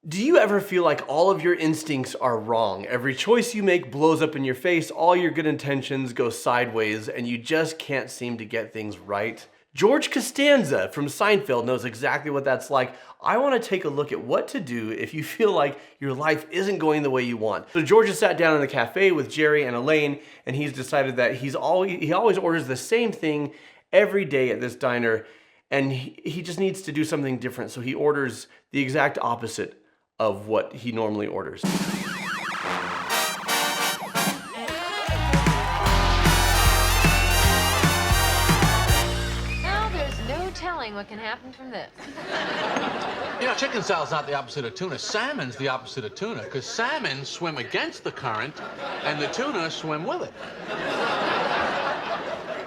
Do you ever feel like all of your instincts are wrong? Every choice you make blows up in your face, all your good intentions go sideways, and you just can't seem to get things right? George Costanza from Seinfeld knows exactly what that's like. I want to take a look at what to do if you feel like your life isn't going the way you want. So George has sat down in the cafe with Jerry and Elaine, and he's decided that he always orders the same thing every day at this diner, and he just needs to do something different. So he orders the exact opposite of what he normally orders. Now there's no telling what can happen from this. You know, chicken salad's not the opposite of tuna. Salmon's the opposite of tuna, because salmon swim against the current, and the tuna swim with it.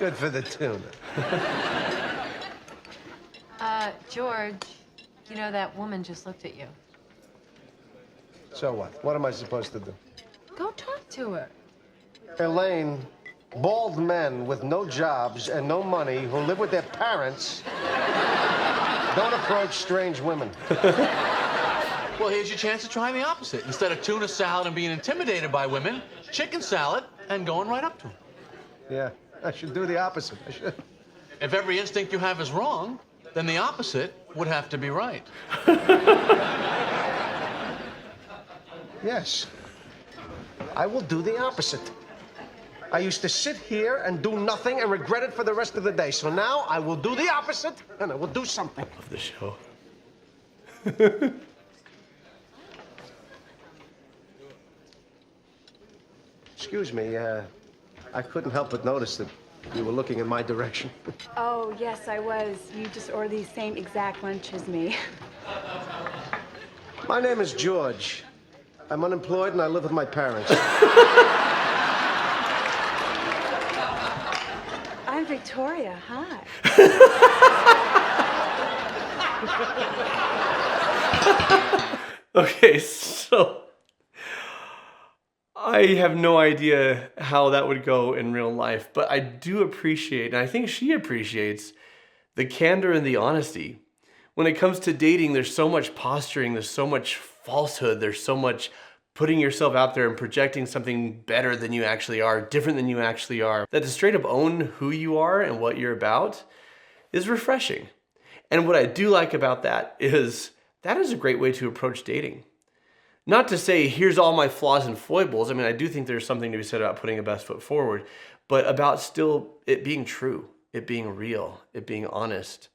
Good for the tuna. George, you know that woman just looked at you. So what? What am I supposed to do? Go talk to her. Elaine, bald men with no jobs and no money who live with their parents don't approach strange women. Well, here's your chance to try the opposite. Instead of tuna salad and being intimidated by women, chicken salad and going right up to them. Yeah, I should do the opposite. I should. If every instinct you have is wrong, then the opposite would have to be right. Yes. I will do the opposite. I used to sit here and do nothing and regret it for the rest of the day. So now I will do the opposite and I will do something. Love the show. Excuse me, I couldn't help but notice that you were looking in my direction. Oh, yes, I was. You just ordered the same exact lunch as me. My name is George. I'm unemployed and I live with my parents. I'm Victoria. Hi. Okay, so I have no idea how that would go in real life, but I do appreciate, and I think she appreciates, the candor and the honesty. When it comes to dating, there's so much posturing, there's so much falsehood, there's so much putting yourself out there and projecting something better than you actually are, different than you actually are, that to straight up own who you are and what you're about is refreshing. And what I do like about that is a great way to approach dating. Not to say, here's all my flaws and foibles. I mean, I do think there's something to be said about putting a best foot forward, but about still it being true, it being real, it being honest,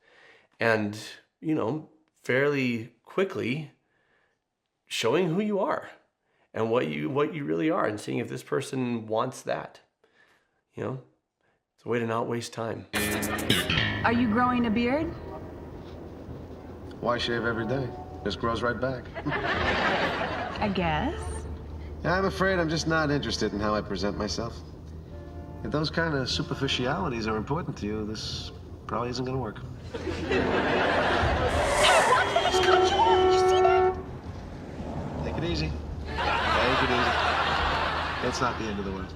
and, you know, fairly quickly showing who you are and what you really are, and seeing if this person wants that. You know, it's a way to not waste time. Are you growing a beard? Why shave every day? Just grows right back. I guess. I'm afraid I'm just not interested in how I present myself. If those kind of superficialities are important to you, this probably isn't going to work. Hey, watch when it's cut you off. You see that? Take it easy. Take it easy. It's not the end of the world.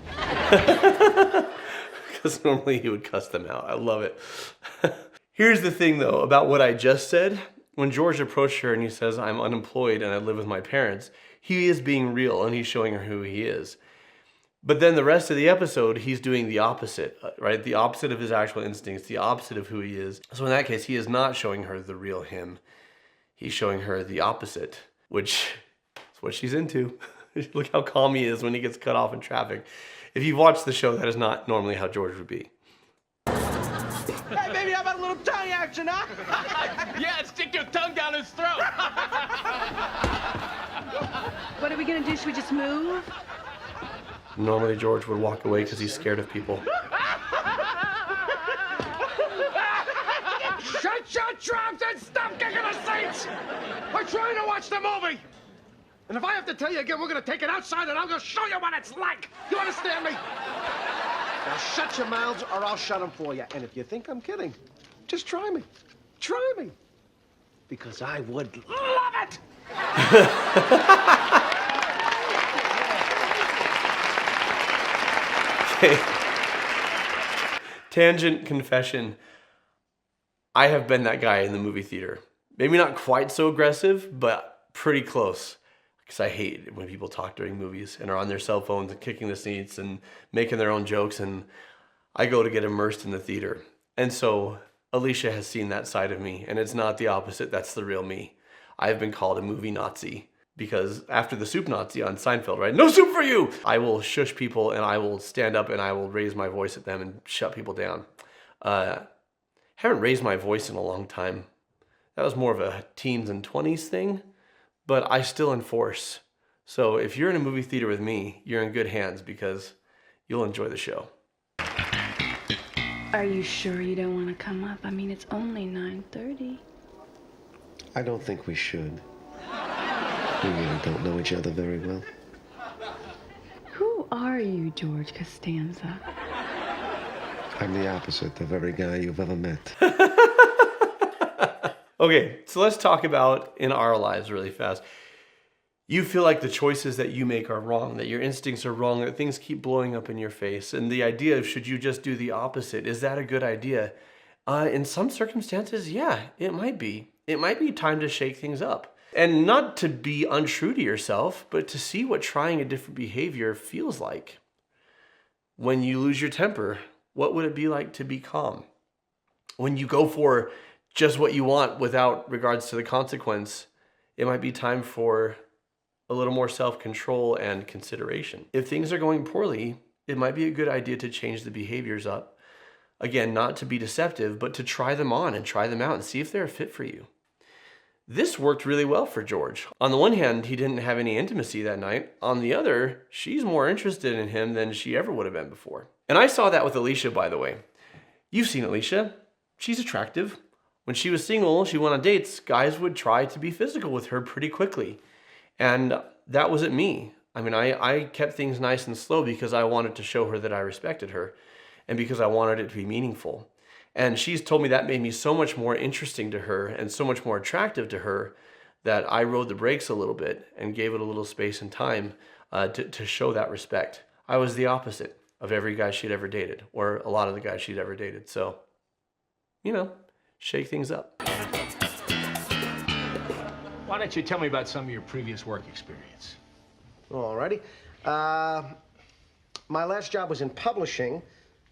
Because normally he would cuss them out. I love it. Here's the thing, though, about what I just said. When George approached her and he says, I'm unemployed and I live with my parents, he is being real and he's showing her who he is. But then the rest of the episode, he's doing the opposite, right? The opposite of his actual instincts, the opposite of who he is. So in that case, he is not showing her the real him. He's showing her the opposite, which is what she's into. Look how calm he is when he gets cut off in traffic. If you've watched the show, that is not normally how George would be. Hey, baby, how about a little tongue action, huh? Yeah, stick your tongue down his throat. What are we gonna do? Should we just move? Normally George would walk away because he's scared of people. Shut your trunks and stop kicking the seats! We're trying to watch the movie! And if I have to tell you again, we're gonna take it outside and I'm gonna show you what it's like! You understand me? Now shut your mouths or I'll shut them for you. And if you think I'm kidding, just try me. Try me. Because I would love it! Okay. Tangent confession. I have been that guy in the movie theater. Maybe not quite so aggressive, but pretty close. Because I hate it when people talk during movies and are on their cell phones and kicking the seats and making their own jokes. And I go to get immersed in the theater. And so Alicia has seen that side of me, and it's not the opposite. That's the real me. I've been called a movie Nazi because after the soup Nazi on Seinfeld, right? No soup for you! I will shush people and I will stand up and I will raise my voice at them and shut people down. Haven't raised my voice in a long time. That was more of a teens and 20s thing, but I still enforce. So if you're in a movie theater with me, you're in good hands because you'll enjoy the show. Are you sure you don't want to come up? I mean, it's only 9:30. I don't think we should. We really don't know each other very well. Who are you, George Costanza? I'm the opposite of every guy you've ever met. Okay, so let's talk about in our lives really fast. You feel like the choices that you make are wrong, that your instincts are wrong, that things keep blowing up in your face. And the idea of should you just do the opposite, is that a good idea? In some circumstances, yeah, it might be. It might be time to shake things up. And not to be untrue to yourself, but to see what trying a different behavior feels like. When you lose your temper, what would it be like to be calm? When you go for just what you want without regards to the consequence, it might be time for a little more self-control and consideration. If things are going poorly, it might be a good idea to change the behaviors up. Again, not to be deceptive, but to try them on and try them out and see if they're a fit for you. This worked really well for George. On the one hand, he didn't have any intimacy that night. On the other, she's more interested in him than she ever would have been before. And I saw that with Alicia, by the way. You've seen Alicia. She's attractive. When she was single, she went on dates, guys would try to be physical with her pretty quickly. And that wasn't me. I mean, I kept things nice and slow because I wanted to show her that I respected her and because I wanted it to be meaningful. And she's told me that made me so much more interesting to her and so much more attractive to her that I rode the brakes a little bit and gave it a little space and time to show that respect. I was the opposite of every guy she'd ever dated, or a lot of the guys she'd ever dated. So, shake things up. Why don't you tell me about some of your previous work experience? Alrighty. My last job was in publishing.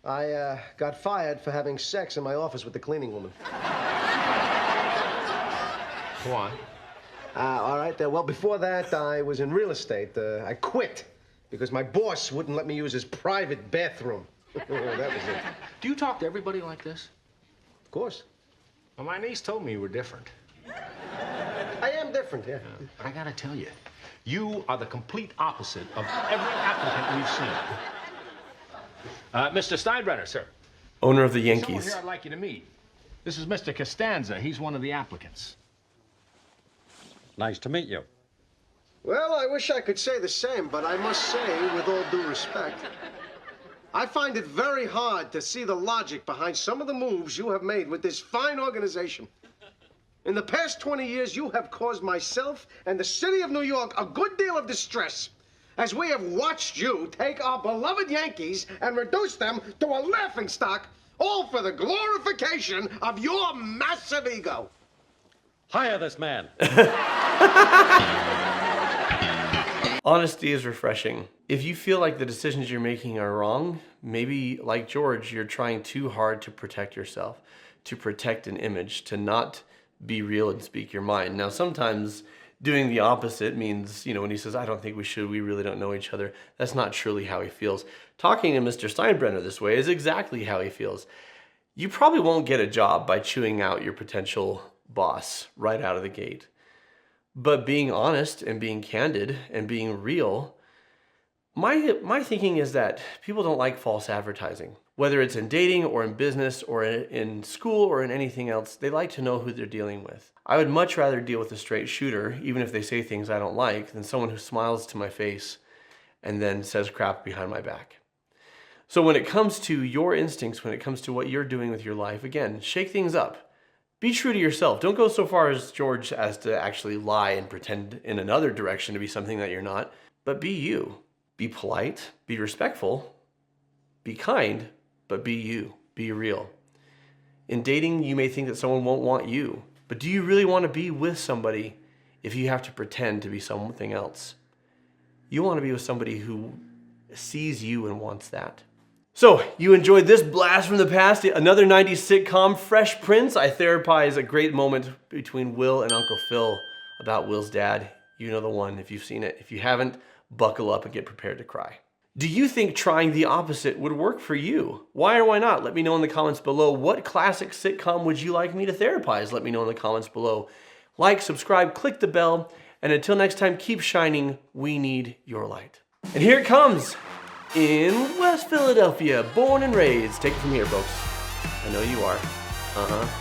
I got fired for having sex in my office with the cleaning woman. Go on. All right. Well, before that, I was in real estate. I quit because my boss wouldn't let me use his private bathroom. That was it. Do you talk to everybody like this? Of course. Well, my niece told me you were different. I am different, yeah. But I gotta tell you, you are the complete opposite of every applicant we've seen. Mr. Steinbrenner, sir. Owner of the Someone Yankees. here I'd like you to meet. This is Mr. Costanza. He's one of the applicants. Nice to meet you. Well, I wish I could say the same, but I must say, with all due respect, I find it very hard to see the logic behind some of the moves you have made with this fine organization. In the past 20 years, you have caused myself and the city of New York a good deal of distress, as we have watched you take our beloved Yankees and reduce them to a laughingstock, all for the glorification of your massive ego. Hire this man. Honesty is refreshing. If you feel like the decisions you're making are wrong, maybe like George, you're trying too hard to protect yourself, to protect an image, to not be real and speak your mind. Now, sometimes doing the opposite means, when he says, I don't think we should, we really don't know each other, that's not truly how he feels. Talking to Mr. Steinbrenner this way is exactly how he feels. You probably won't get a job by chewing out your potential boss right out of the gate. But being honest and being candid and being real, my thinking is that people don't like false advertising. Whether it's in dating or in business or in school or in anything else, they like to know who they're dealing with. I would much rather deal with a straight shooter, even if they say things I don't like, than someone who smiles to my face and then says crap behind my back. So when it comes to your instincts, when it comes to what you're doing with your life, again, shake things up. Be true to yourself. Don't go so far as George as to actually lie and pretend in another direction to be something that you're not, but be you. Be polite, be respectful, be kind, but be you, be real. In dating, you may think that someone won't want you, but do you really want to be with somebody if you have to pretend to be something else. You want to be with somebody who sees you and wants that. So, you enjoyed this blast from the past, another 90s sitcom, Fresh Prince. I therapize a great moment between Will and Uncle Phil about Will's dad. You know the one if you've seen it. If you haven't, buckle up and get prepared to cry. Do you think trying the opposite would work for you? Why or why not? Let me know in the comments below. What classic sitcom would you like me to therapize? Let me know in the comments below. Like, subscribe, click the bell, and until next time, keep shining. We need your light. And here it comes. In West Philadelphia, born and raised. Take it from here, folks. I know you are.